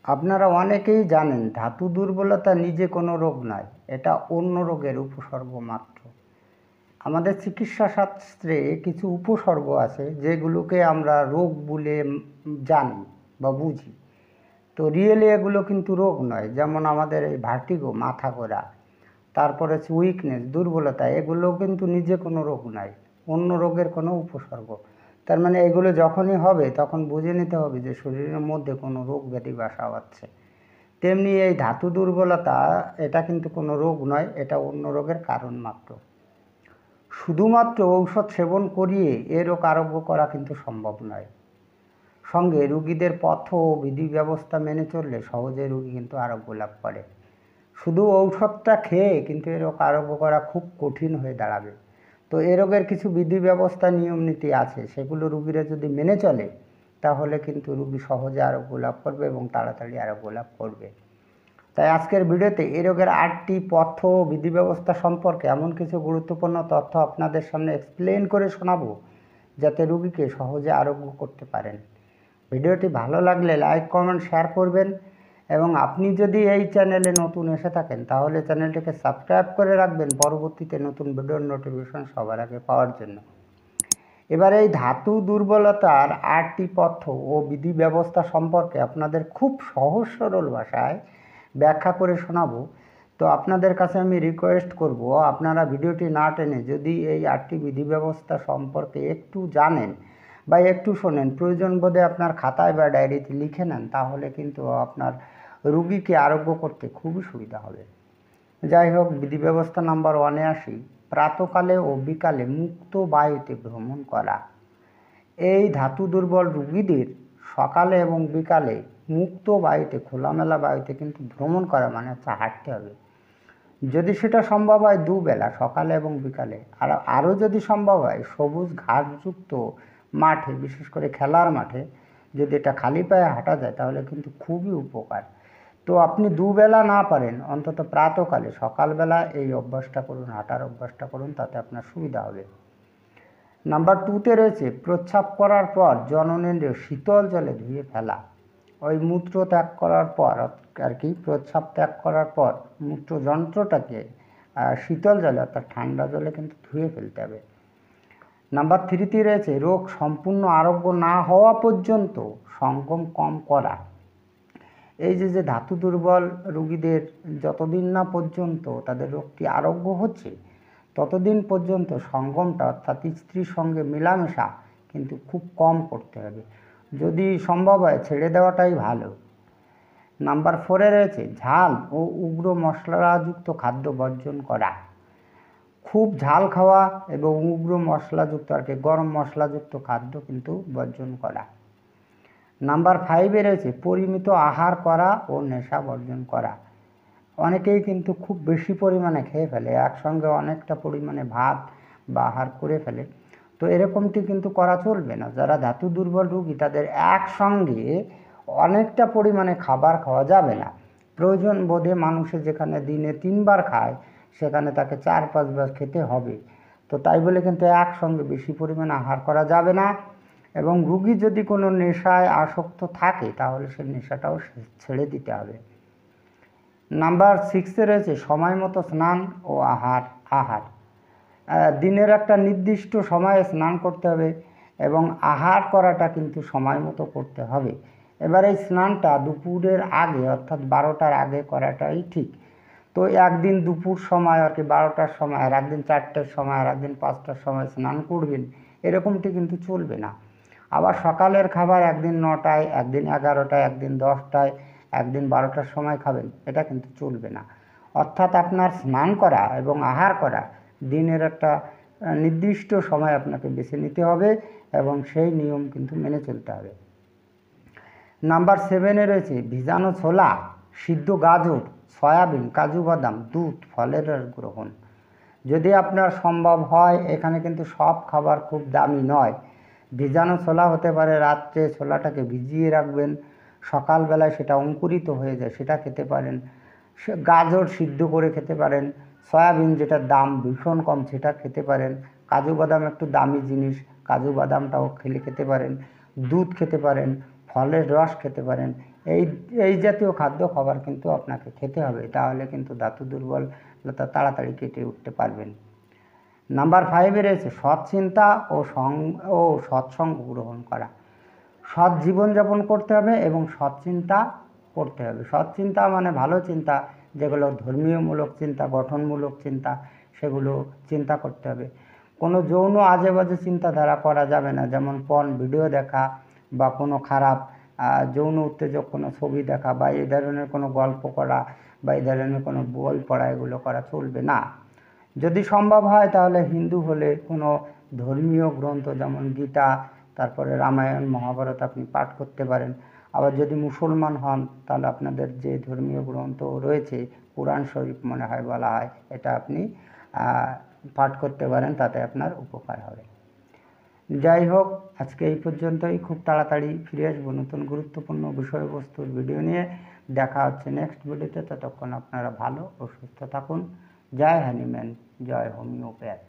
আপনারা অনেকেই জানেন ধাতু দুর্বলতা নিজে কোনো রোগ নয়, এটা অন্য রোগের উপসর্গ মাত্র। আমাদের চিকিৎসা শাস্ত্রে কিছু উপসর্গ আছে যেগুলোকে আমরা রোগ বলে জানি বা বুঝি। তো রিয়েলি এগুলো কিন্তু রোগ নয়। যেমন আমাদের এই ভার্টিগো, মাথা ঘোরা, তারপরে হচ্ছে উইকনেস, দুর্বলতা, এগুলো কিন্তু নিজে কোনো রোগ নয়, অন্য রোগের কোনো উপসর্গ। তার মানে এগুলো যখনই হবে তখন বুঝে নিতে হবে যে শরীরের মধ্যে কোনো রোগ ব্যাধি বাসা বাঁধছে। তেমনি এই ধাতু দুর্বলতা, এটা কিন্তু কোনো রোগ নয়, এটা অন্য রোগের কারণ মাত্র। শুধুমাত্র ঔষধ সেবন করিয়ে এ রোগ আরোগ্য করা কিন্তু সম্ভব নয়। সঙ্গে রুগীদের পথ্য ও বিধি ব্যবস্থা মেনে চললে সহজে রুগী কিন্তু আরোগ্য লাভ করে। শুধু ঔষধটা খেয়ে কিন্তু এ রোগ আরোগ্য করা খুব কঠিন হয়ে দাঁড়াবে। তো এ রোগের কিছু বিধি ব্যবস্থা, নিয়ম নীতি আছে, সেগুলো রুগীরা যদি মেনে চলে তাহলে কিন্তু রুগী সহজে আরোগ্য লাভ করবে এবং তাড়াতাড়ি আরোগ্য লাভ করবে। তাই আজকের ভিডিওতে এ রোগের 8টি পথ্য ও বিধি ব্যবস্থা সম্পর্কে এমন কিছু গুরুত্বপূর্ণ তথ্য আপনাদের সামনে এক্সপ্লেন করে শোনাবো, যাতে রুগীকে সহজে আরোগ্য করতে পারেন। ভিডিওটি ভালো লাগলে লাইক, কমেন্ট, শেয়ার করবেন এবং আপনি যদি এই চ্যানেলে নতুন এসে থাকেন তাহলে চ্যানেলটিকে সাবস্ক্রাইব করে রাখবেন পরবর্তীতে নতুন ভিডিওর নোটিফিকেশন সবার আগে পাওয়ার জন্য। এবার এই ধাতু দুর্বলতার 8টি পথ্য ও বিধি ব্যবস্থা সম্পর্কে আপনাদের খুব সহজ সরল ভাষায় ব্যাখ্যা করে শোনাবো। তো আপনাদের কাছে আমি রিকোয়েস্ট করব, আপনারা ভিডিওটি না টেনে যদি এই 8টি বিধি ব্যবস্থা সম্পর্কে একটু জানেন বা একটু শোনেন, প্রয়োজন বোধে আপনার খাতায় বা ডায়েরিতে লিখে নেন, তাহলে কিন্তু আপনার রুগীকে আরোগ্য করতে খুবই সুবিধা হবে। যাই হোক, বিধি ব্যবস্থা নাম্বার 1-এ আসি। প্রাতকালে ও বিকালে মুক্ত বায়ুতে ভ্রমণ করা। এই ধাতু দুর্বল রুগীদের সকালে এবং বিকালে মুক্ত বায়ুতে, খোলামেলা বায়ুতে কিন্তু ভ্রমণ করা, মানে হচ্ছে হাঁটতে হবে। যদি সেটা সম্ভব হয় দুবেলা, সকালে এবং বিকালে, আর আরও যদি সম্ভব হয় সবুজ ঘাসযুক্ত মাঠে, বিশেষ করে খেলার মাঠে যদি এটা খালি পায়ে হাঁটা যায় তাহলে কিন্তু খুবই উপকার। তো আপনি দুবেলা না পারেন, অন্তত প্রাতকালে, সকালবেলা এই অভ্যাসটা করুন, হাঁটার অভ্যাসটা করুন, তাতে আপনার সুবিধা হবে। নাম্বার 2-তে রয়েছে প্রস্রাব করার পর জননেন্দ্রিয় শীতল জলে ধুয়ে ফেলা। ওই মূত্র ত্যাগ করার পর আর কি, প্রস্রাব ত্যাগ করার পর মূত্রযন্ত্রটাকে শীতল জলে অর্থাৎ ঠান্ডা জলে কিন্তু ধুয়ে ফেলতে হবে। নাম্বার 3-তে রয়েছে রোগ সম্পূর্ণ আরোগ্য না হওয়া পর্যন্ত সঙ্গম কম করা। এই যে ধাতু দুর্বল রুগীদের যতদিন না পর্যন্ত তাদের রোগটি আরোগ্য হচ্ছে ততদিন পর্যন্ত সঙ্গমটা অর্থাৎ স্ত্রীর সঙ্গে মেলামেশা কিন্তু খুব কম করতে হবে। যদি সম্ভব হয় ছেড়ে দেওয়াটাই ভালো। নাম্বার 4-এ রয়েছে ঝাল ও উগ্র মশলাযুক্ত খাদ্য বর্জন করা। খুব ঝাল খাওয়া এবং উগ্র মশলাযুক্ত আর কি গরম মশলাযুক্ত খাদ্য কিন্তু বর্জন করা। নাম্বার 5-এ রয়েছে পরিমিত আহার করা ও নেশা বর্জন করা। অনেকেই কিন্তু খুব বেশি পরিমাণে খেয়ে ফেলে, একসঙ্গে অনেকটা পরিমাণে ভাত বা আহার করে ফেলে। তো এরকমটি কিন্তু করা চলবে না। যারা ধাতু দুর্বল রোগী তাদের একসঙ্গে অনেকটা পরিমাণে খাবার খাওয়া যাবে না। প্রয়োজন বোধে মানুষে যেখানে দিনে 3 বার খায় সেখানে তাকে 4-5 বার খেতে হবে। তো তাই বলে কিন্তু একসঙ্গে বেশি পরিমাণে আহার করা যাবে না। এবং রুগী যদি কোনো নেশায় আসক্ত থাকে তাহলে সে নেশাটাও ছেড়ে দিতে হবে। নাম্বার 6-এ রয়েছে সময় মতো স্নান ও আহার। দিনের একটা নির্দিষ্ট সময়ে স্নান করতে হবে এবং আহার করাটা কিন্তু সময় মতো করতে হবে। এবার এই স্নানটা দুপুরের আগে অর্থাৎ 12টার আগে করাটাই ঠিক। তো একদিন দুপুর সময় আর কি 12টার সময়, আর একদিন 4টার সময়, আর একদিন 5টার সময় স্নান করবেন, এরকমটি কিন্তু চলবে না। আবার সকালের খাবার একদিন 9টায়, একদিন 11টায়, একদিন 10টায়, একদিন 12টার সময় খাবেন, এটা কিন্তু চলবে না। অর্থাৎ আপনার স্নান করা এবং আহার করা দিনের একটা নির্দিষ্ট সময় আপনাকে বেছে নিতে হবে এবং সেই নিয়ম কিন্তু মেনে চলতে হবে। নাম্বার 7-এ রয়েছে ভিজানো ছোলা, সিদ্ধ গাজর, সয়াবিন, কাজু বাদাম, দুধ, ফলের রস গ্রহণ। যদি আপনার সম্ভব হয়, এখানে কিন্তু সব খাবার খুব দামি নয়। ভিজানো ছোলা হতে পারে, রাত্রে ছোলাটাকে ভিজিয়ে রাখবেন, সকালবেলায় সেটা অঙ্কুরিত হয়ে যায়, সেটা খেতে পারেন। গাজর সিদ্ধ করে খেতে পারেন। সয়াবিন, যেটার দাম ভীষণ কম, সেটা খেতে পারেন। কাজু বাদাম একটু দামি জিনিস, কাজু বাদামটাও খেতে পারেন। দুধ খেতে পারেন, ফলের রস খেতে পারেন। এই এই জাতীয় খাদ্য খাবার কিন্তু আপনাকে খেতে হবে, তাহলে কিন্তু ধাতু দুর্বলতা তাড়াতাড়ি কেটে উঠতে পারবেন। নাম্বার 5-এ রয়েছে সৎ চিন্তা ও সৎসঙ্গ গ্রহণ করা। সৎ জীবনযাপন করতে হবে এবং সৎ চিন্তা করতে হবে। সৎ চিন্তা মানে ভালো চিন্তা, যেগুলো ধর্মীয়মূলক চিন্তা, গঠনমূলক চিন্তা, সেগুলো চিন্তা করতে হবে। কোনো যৌন আজে বাজে চিন্তাধারা করা যাবে না, যেমন পর্ন ভিডিও দেখা বা কোনো খারাপ যৌন উত্তেজক কোনো ছবি দেখা বা এই ধরনের কোনো গল্প করা বা এই ধরনের কোনো বই পড়া, এগুলো করা চলবে না। যদি সম্ভব হয় তাহলে হিন্দু হলে কোনো ধর্মীয় গ্রন্থ যেমন গীতা, তারপরে রামায়ণ মহাভারত আপনি পাঠ করতে পারেন। আবার যদি মুসলমান হন তাহলে আপনাদের যে ধর্মীয় গ্রন্থ রয়েছে, কোরআন শরীফ মনে হয় বলা হয়, এটা আপনি পাঠ করতে পারেন, তাতে আপনার উপকার হবে। যাই হোক, আজকে এই পর্যন্তই। খুব তাড়াতাড়ি ফিরে আসবো নতুন গুরুত্বপূর্ণ বিষয়বস্তুর ভিডিও নিয়ে। দেখা হচ্ছে নেক্সট ভিডিওতে। ততক্ষণ আপনারা ভালো ও সুস্থ থাকুন। জয় হ্যানিম্যান, জয় হোমিওপ্যাথ।